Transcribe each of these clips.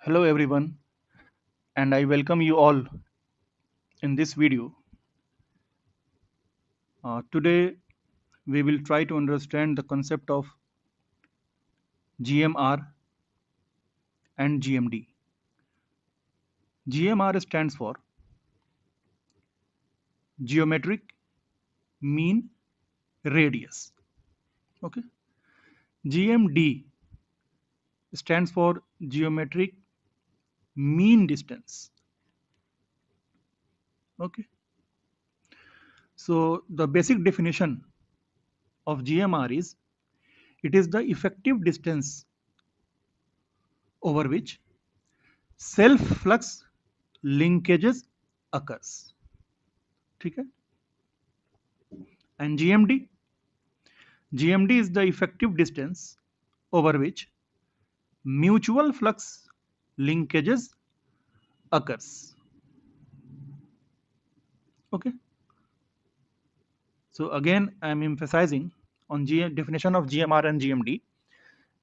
Hello everyone, and I welcome you all in this video. Today we will try to understand the concept of GMR and GMD. GMR stands for Geometric Mean Radius. Okay. GMD stands for Geometric Mean Distance. Okay. So the basic definition of GMR is it is the effective distance over which self-flux linkages occurs. ठीक है? And GMD is the effective distance over which mutual flux linkages occurs. Okay. So again, I am emphasizing on definition of GMR and GMD.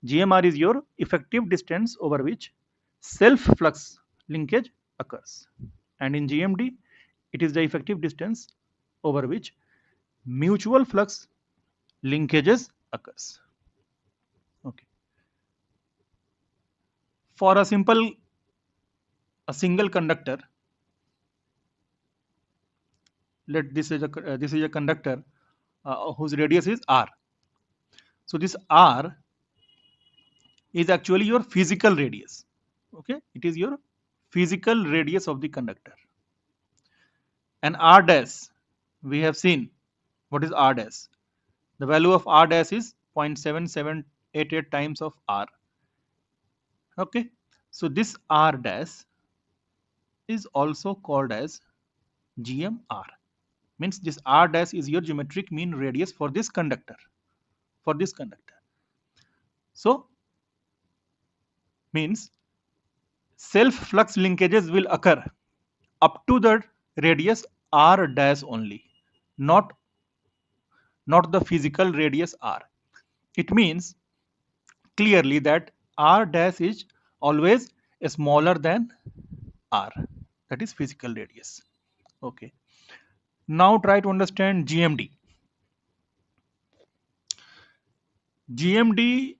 GMR is your effective distance over which self-flux linkage occurs, and in GMD, it is the effective distance over which mutual flux linkages occurs. Okay. For a single conductor, let this is a conductor whose radius is r. So this r is actually your physical radius. Okay, it is your physical radius of the conductor. And r dash, we have seen what is r dash. The value of r dash is 0.7788 times of r. Okay, so this r dash is also called as GMR. Means this r dash is your geometric mean radius for this conductor. For this conductor. So means self flux linkages will occur up to the radius r dash only, not the physical radius r. It means clearly that r dash is always smaller than r, that is physical radius. Okay, now try to understand GMD. GMD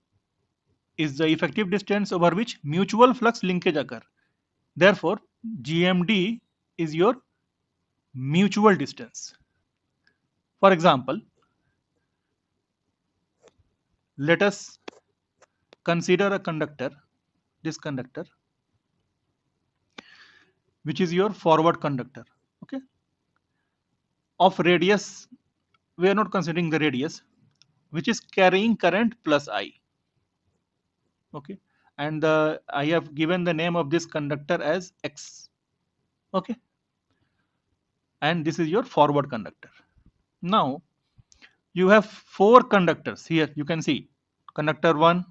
is the effective distance over which mutual flux linkage occur. Therefore GMD is your mutual distance. For example, let us consider a conductor, this conductor, which is your forward conductor. Okay, of radius, we are not considering the radius, which is carrying current plus I. Okay, and I have given the name of this conductor as X. Okay, and this is your forward conductor. Now you have four conductors here. You can see conductor 1,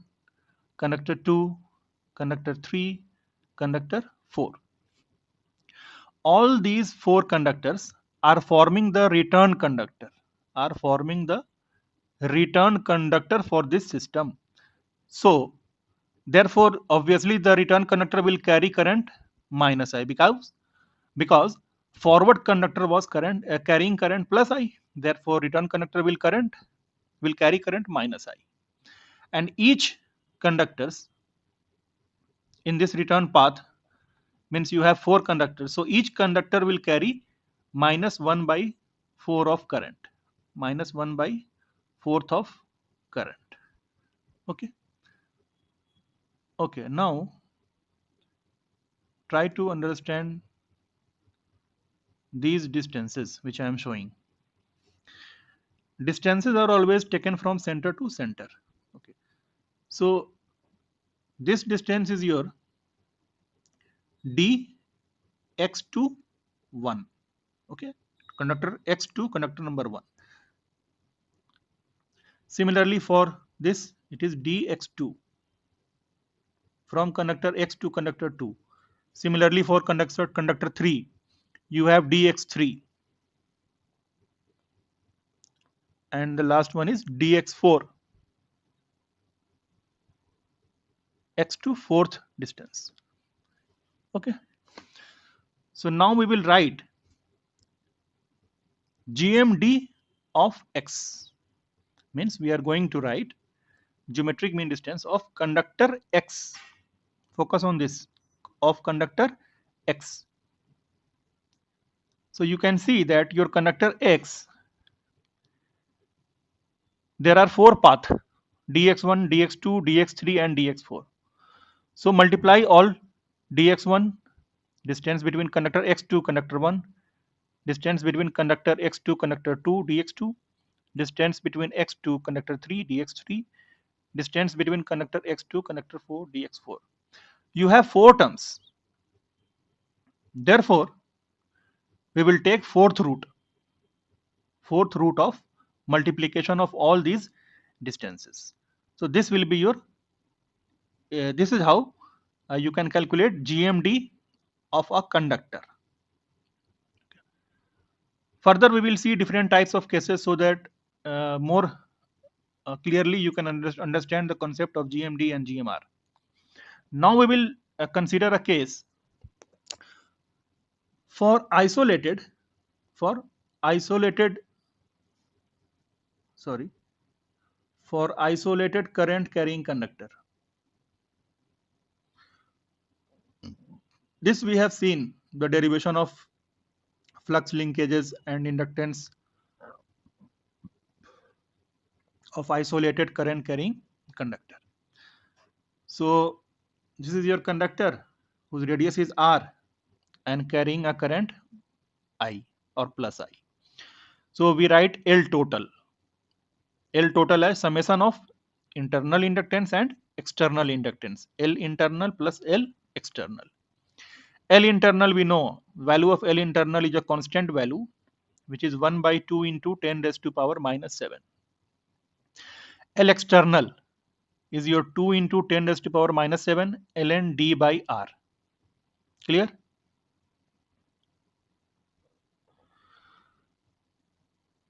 conductor 2, conductor 3, conductor 4. All these four conductors are forming the return conductor, for this system. So therefore obviously the return conductor will carry current minus I, because forward conductor was carrying current plus I. Therefore return conductor will carry current minus I, and each conductors in this return path, means you have four conductors, so each conductor will carry minus 1 by 4 of current, minus 1 by 4th of current. Okay, okay, now try to understand these distances which I am showing. Distances are always taken from center to center. Okay, so this distance is your d x2 1. Okay, conductor x2, conductor number 1. Similarly for this, it is dx2 from conductor x to conductor 2. Similarly for conductor 3, you have dx3, and the last one is dx4, x to fourth distance. Okay, so now we will write GMD of X, means we are going to write geometric mean distance of conductor X. Focus on this, of conductor X. So you can see that your conductor X, there are 4 paths, dx1, dx2, dx3 and dx4. So multiply all dx1, distance between conductor X to conductor 1, distance between conductor X to conductor 2 dx2, distance between X to conductor 3 dx3, distance between conductor X to conductor 4 dx4. You have 4 terms. Therefore, we will take fourth root of multiplication of all these distances. So this will be your, this is how you can calculate GMD of a conductor. Further, we will see different types of cases so that more clearly you can understand the concept of GMD and GMR. Now we will consider a case for isolated for isolated current carrying conductor. This we have seen the derivation of flux linkages and inductance of isolated current carrying conductor. So this is your conductor whose radius is R and carrying a current I or plus I. So we write L total. L total is summation of internal inductance and external inductance. L internal plus L external. L internal, we know value of L internal is a constant value, which is 1 by 2 into 10 raised to power minus 7. L external is your 2 into 10 raised to power minus 7 ln d by r. Clear?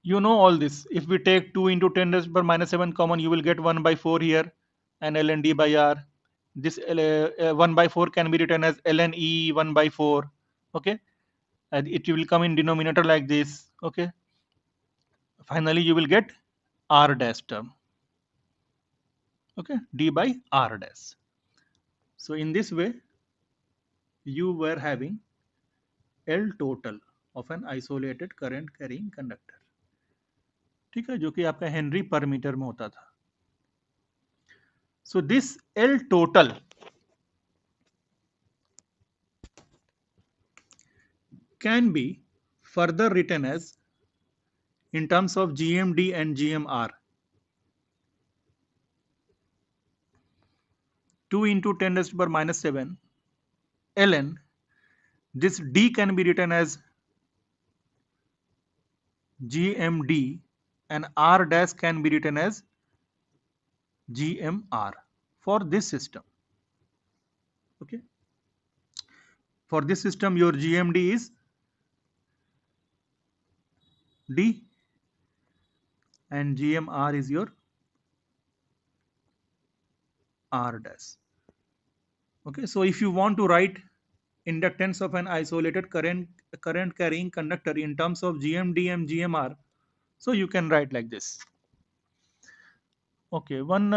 You know all this. If we take 2 into 10 raised to power minus 7 common, you will get 1 by 4 here and ln d by r. This 1 by 4 can be written as ln e 1 by 4. Okay, and it will come in denominator like this. Okay, finally you will get r dash term. Okay, d by r dash. So in this way you were having L total of an isolated current carrying conductor. ठीक है, जो कि आपका Henry पर metre में होता था. So this L total can be further written as in terms of GMD and GMR. 2 into 10 raised to power minus 7 ln, this D can be written as GMD and R dash can be written as GMR for this system. Okay, for this system your GMD is D and GMR is your R dash. Okay, so if you want to write inductance of an isolated current carrying conductor in terms of GMD and GMR, so you can write like this. Okay, one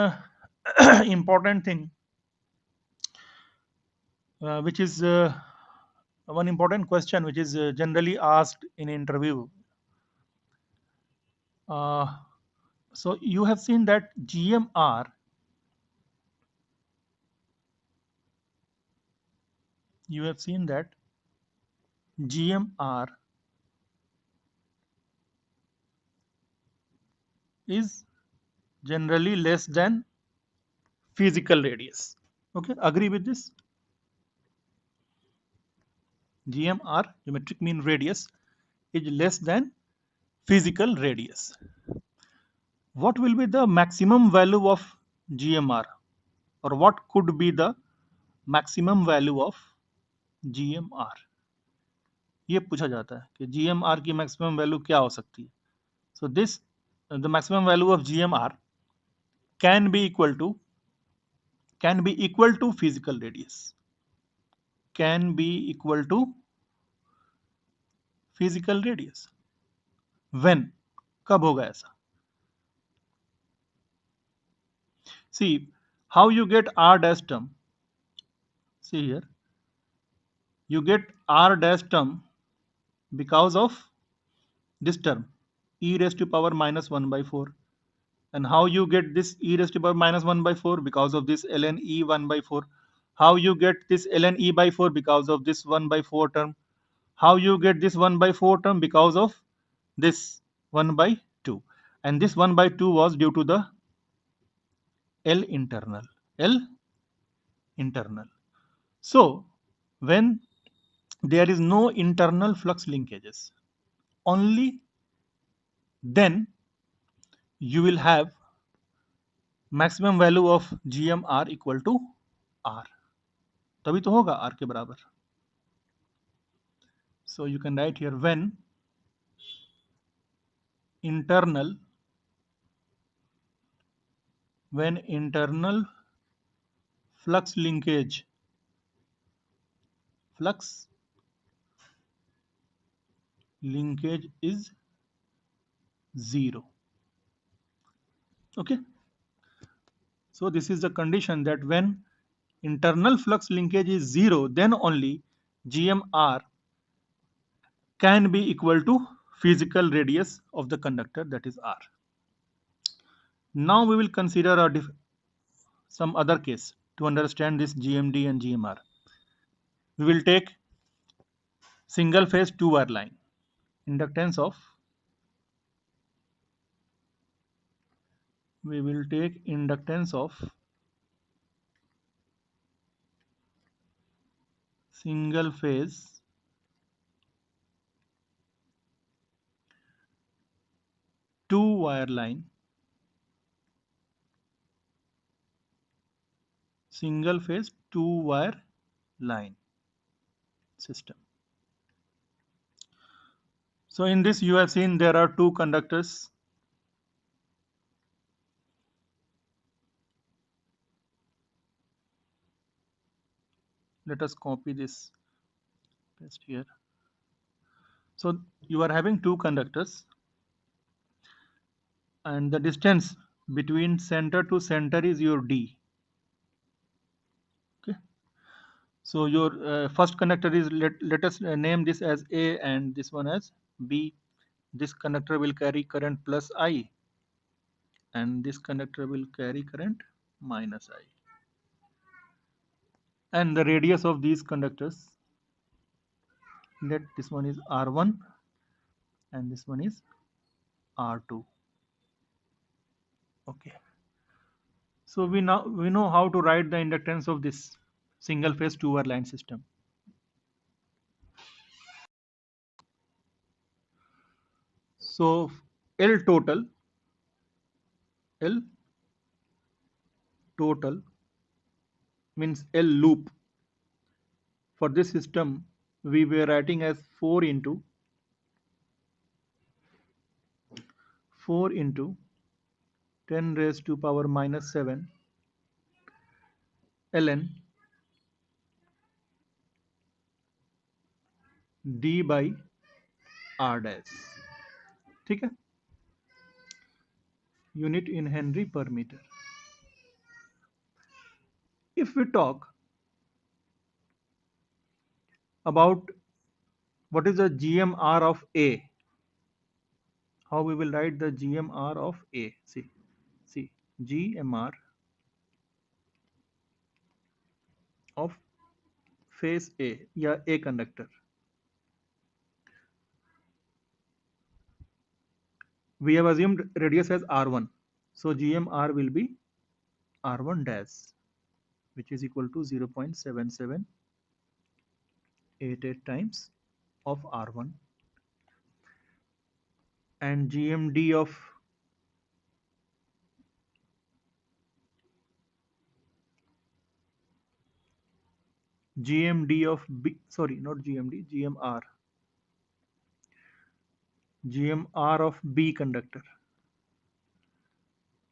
important thing which is one important question which is generally asked in interview. So you have seen that GMR is generally less than physical radius. Okay, agree with this? GMR, geometric mean radius, is less than physical radius. What will be the maximum value of GMR, or what could be the maximum value of GMR? ये पूछा जाता है कि GMR की maximum value क्या हो सकती है. So this, the maximum value of GMR can be equal to physical radius. can be equal to physical radius. When? कब होगा ऐसा? See how you get r dash term. See here, you get r dash term because of this term e raised to power minus 1 by 4. And how you get this e raised to power minus 1 by 4? Because of this ln e 1 by 4. How you get this ln e by 4? Because of this 1 by 4 term. How you get this 1 by 4 term? Because of this 1 by 2. And this 1 by 2 was due to the L internal. L internal. So when there is no internal flux linkages, only then you will have maximum value of GMR equal to R. तभी तो होगा R के बराबर. So you can write here when internal flux linkage is 0. Okay. So this is the condition that when internal flux linkage is 0, then only GMR can be equal to physical radius of the conductor, that is R. Now we will consider some other case to understand this GMD and GMR. We will take single phase 2-wire line. Inductance of single phase 2-wire line, single phase 2-wire line system. So in this you have seen there are two conductors. Let us copy this, paste here. So you are having two conductors and the distance between center to center is your D. Okay. So your first conductor is, let us name this as A and this one as B. This conductor will carry current plus I and this conductor will carry current minus I. And the radius of these conductors, let this one is R1 and this one is R2. Okay. So we know how to write the inductance of this single phase 2-wire line system. So L total means L loop. For this system we were writing as 4 into 10 raised to power minus 7 ln d by r dash. ठीक है, unit in Henry per meter. If we talk about what is the GMR of A, how we will write the GMR of A? See GMR of phase A या A conductor. We have assumed radius as R1, so GMR will be R1 dash, which is equal to 0.7788 times of R1, and GMD of B, sorry, not GMD, GMR of B conductor.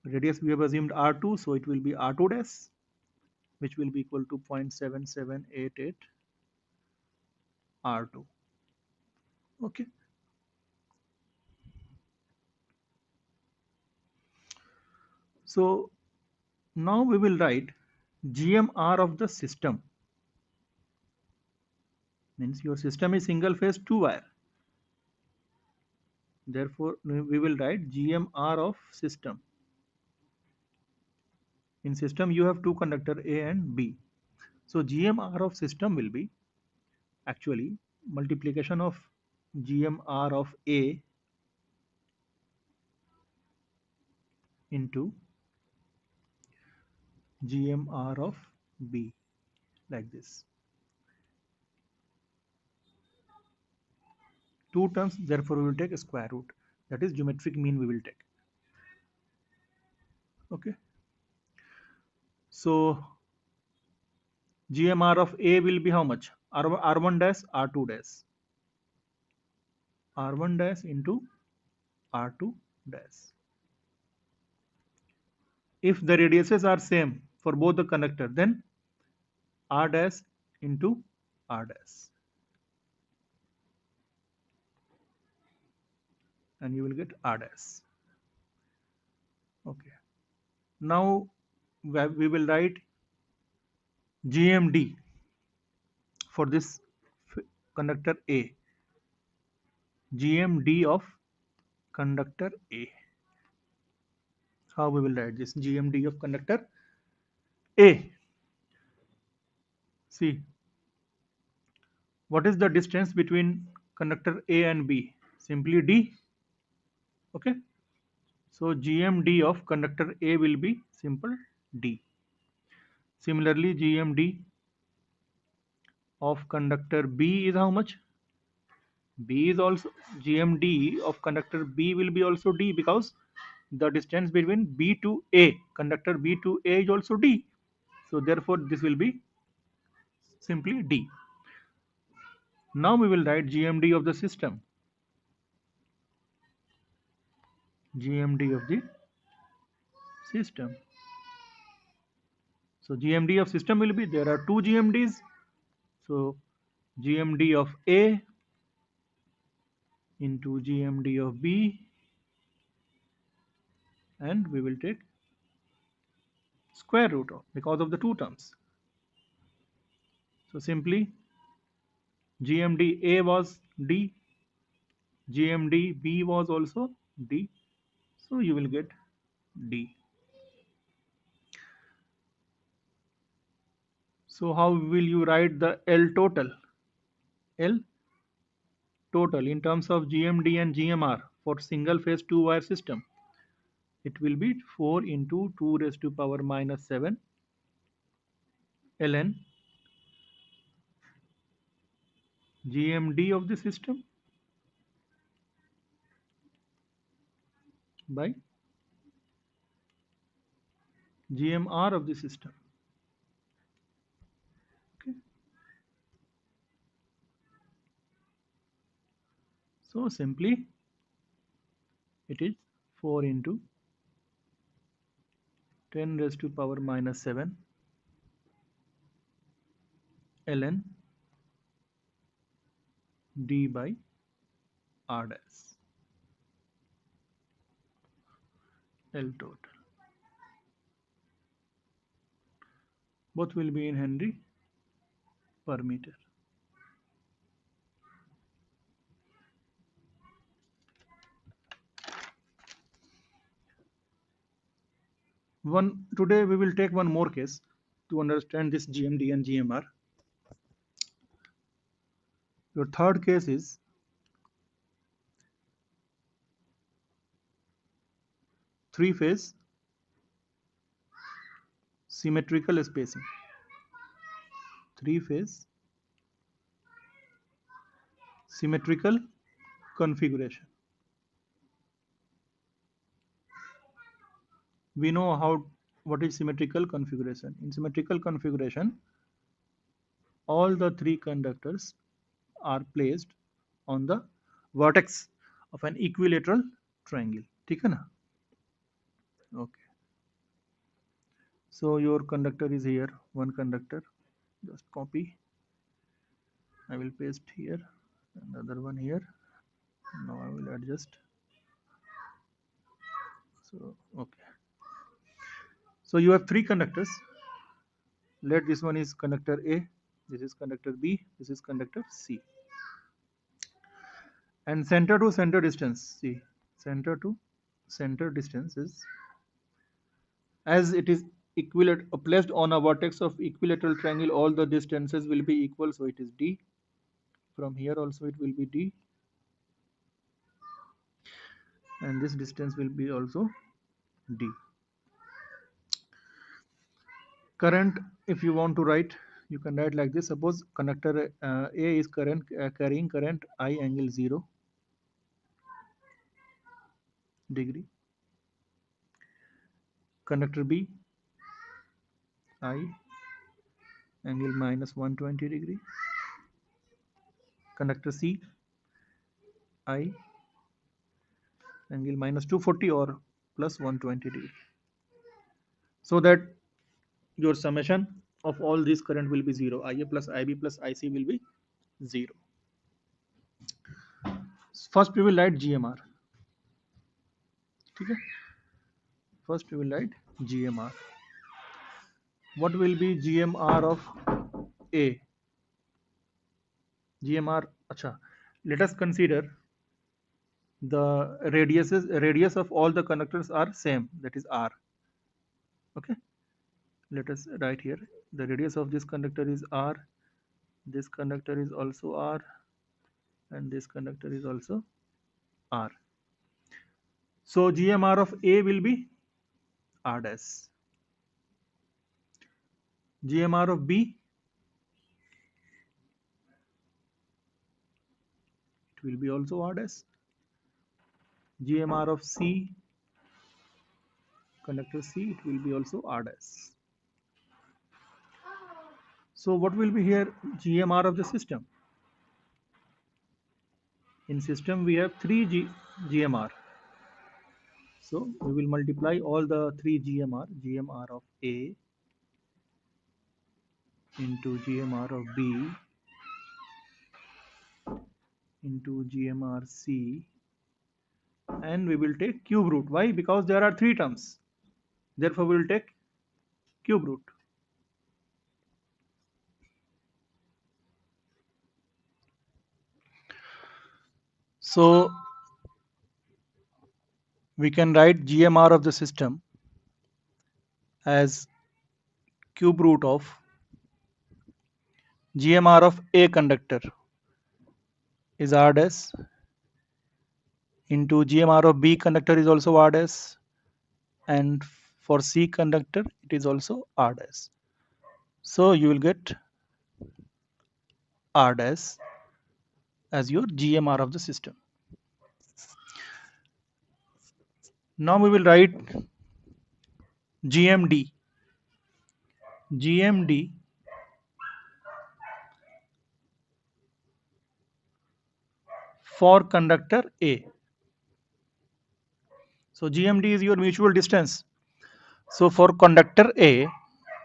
Radius we have assumed R2, so it will be R2 dash, which will be equal to 0.7788 R2. Okay. So now we will write GMR of the system. Means your system is single phase 2 wire. Therefore, we will write GMR of system. In system, you have two conductor A and B. So GMR of system will be actually multiplication of GMR of A into GMR of B, like this. Two terms, therefore we will take a square root. That is geometric mean we will take. Okay. So GMR of A will be how much? R1 dash, R2 dash. R1 dash into R2 dash. If the radiuses are same for both the conductor, then R dash into R dash. And you will get R dash. Okay. Now we will write GMD for this conductor A. GMD of conductor A. How we will write this GMD of conductor A? See, what is the distance between conductor A and B? Simply D. Okay. So GMD of conductor A will be simple D. Similarly, GMD of conductor B is how much? B is also GMD of conductor B will be also D, because the distance between B to A, conductor B to A is also D. So therefore this will be simply D. Now we will write GMD of the system. GMD of the system. So GMD of system will be, there are two GMDs. So GMD of A into GMD of B, and we will take square root of, because of the two terms. So simply GMD A was D, GMD B was also D, so you will get D. So how will you write the L total? L total in terms of GMD and GMR for single phase 2 wire system. It will be 4 into 2 raised to power minus 7 ln GMD of the system by GMR of the system. Okay. So simply it is 4 into 10 raised to power minus 7 ln D by R dash L total. Both will be in Henry per meter. Today we will take one more case to understand this GMD and GMR. Your third case is three-phase symmetrical spacing. Three-phase symmetrical configuration. We know what is symmetrical configuration. In symmetrical configuration, all the three conductors are placed on the vertex of an equilateral triangle. ठीक है ना? Okay. So your conductor is here, one conductor. Just copy. I will paste here, another one here. Now I will adjust. So okay. So you have three conductors. Let this one is conductor A, this is conductor B, this is conductor C. And center to center distance, see, center to center distance is, as it is placed on a vertex of equilateral triangle, all the distances will be equal, so it is D. From here also it will be D, and this distance will be also D. Current, if you want to write, you can write like this. Suppose conductor A is carrying current I angle 0 degree. Conductor B I angle minus 120 degree. Conductor C I angle minus 240 or plus 120 degree. So that your summation of all this current will be 0. IA plus IB plus IC will be 0. First we will write GMR. Okay? First we will write GMR. What will be GMR of A? GMR, acha. Let us consider the radius of all the conductors are same, that is R. Okay, let us write here. The radius of this conductor is R, this conductor is also R, and this conductor is also R. So GMR of A will be R dash. GMR of B, it will be also R dash. GMR of C, conductor C, it will be also R dash. So what will be here GMR of the system? In system we have 3 GMR. So we will multiply all the 3 GMR of A into GMR of B into GMR C, and we will take cube root. Why? Because there are 3 terms. Therefore we will take cube root. So we can write GMR of the system as cube root of GMR of A conductor is R dash into GMR of B conductor is also R dash, and for C conductor it is also R dash. So you will get R dash as your GMR of the system. Now we will write GMD. GMD for conductor A. So GMD is your mutual distance. So for conductor A,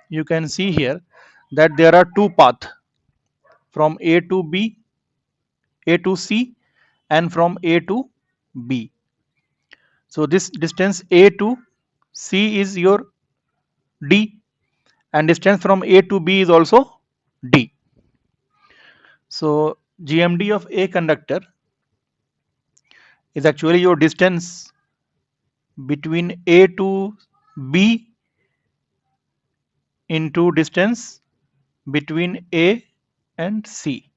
you can see here that there are 2 paths from A to B, A to C, and from A to B. So this distance A to C is your D, and distance from A to B is also D. So GMD of A conductor is actually your distance between A to B into distance between A and C.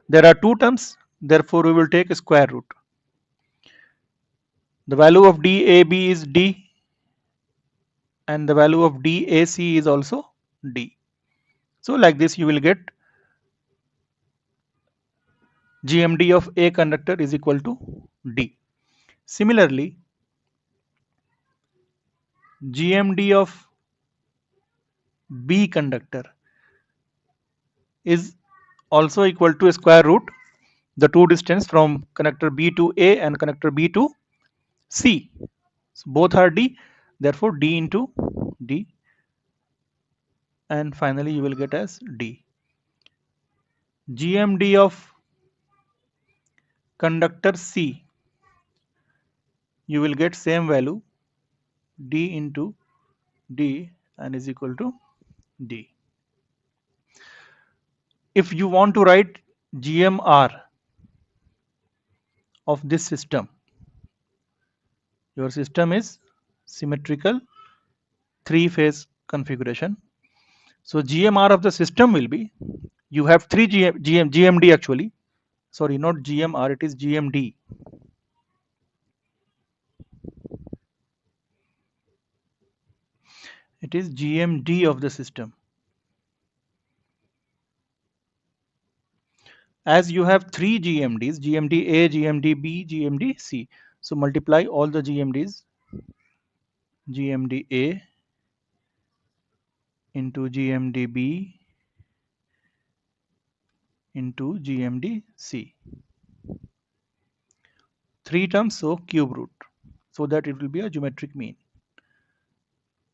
There are 2 terms, therefore we will take a square root. The value of DAB is D, and the value of DAC is also D. So like this you will get GMD of A conductor is equal to D. Similarly, GMD of B conductor is also equal to a square root the 2 distance from connector B to A and connector B to C. So both are D, therefore D into D, and finally you will get as D. GMD of conductor C, you will get same value D into D and is equal to D. If you want to write GMR of this system, your system is symmetrical three-phase configuration. So GMR of the system will be, you have three GMD actually, sorry, not GMR, it is GMD. It is GMD of the system. As you have three GMDs, GMD A, GMD B, GMD C. So multiply all the GMDs, GMD A into GMD B into GMD C. Three terms, so cube root, so that it will be a geometric mean.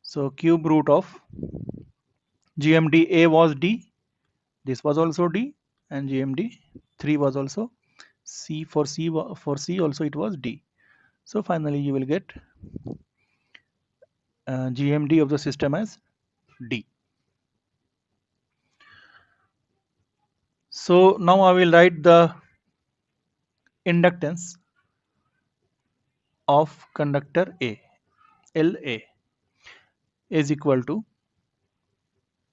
So cube root of GMD A was D, this was also D, and GMD 3 was also C. For C also it was D. So finally you will get GMD of the system as D. So now I will write the inductance of conductor A, LA, is equal to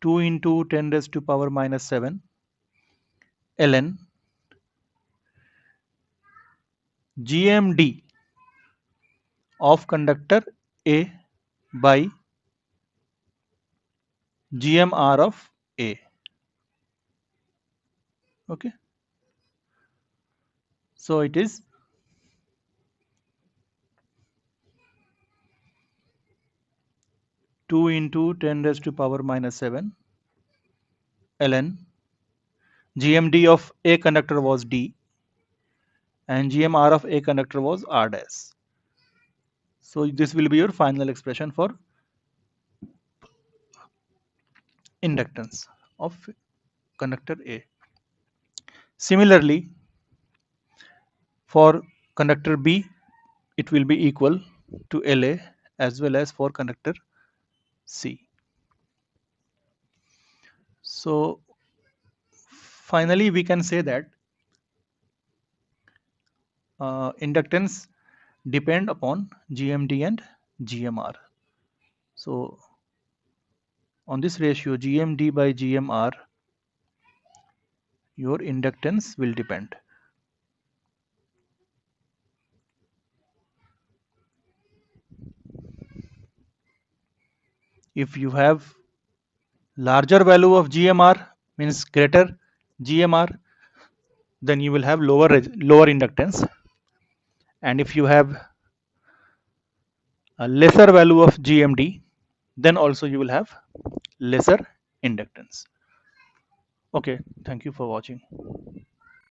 2 into 10 raised to power minus 7 ln GMD of conductor A by GMR of A. Okay. So it is 2 into 10 raised to power minus 7 ln GMD of A conductor was D and GMR of A conductor was R dash. So this will be your final expression for inductance of conductor A. Similarly, for conductor B, it will be equal to LA as well as for conductor C. So finally, we can say that inductance depend upon GMD and GMR. So on this ratio GMD by GMR, your inductance will depend. If you have larger value of GMR, means greater GMR, then you will have lower inductance, and if you have a lesser value of GMD, then also you will have lesser inductance. Okay, thank you for watching.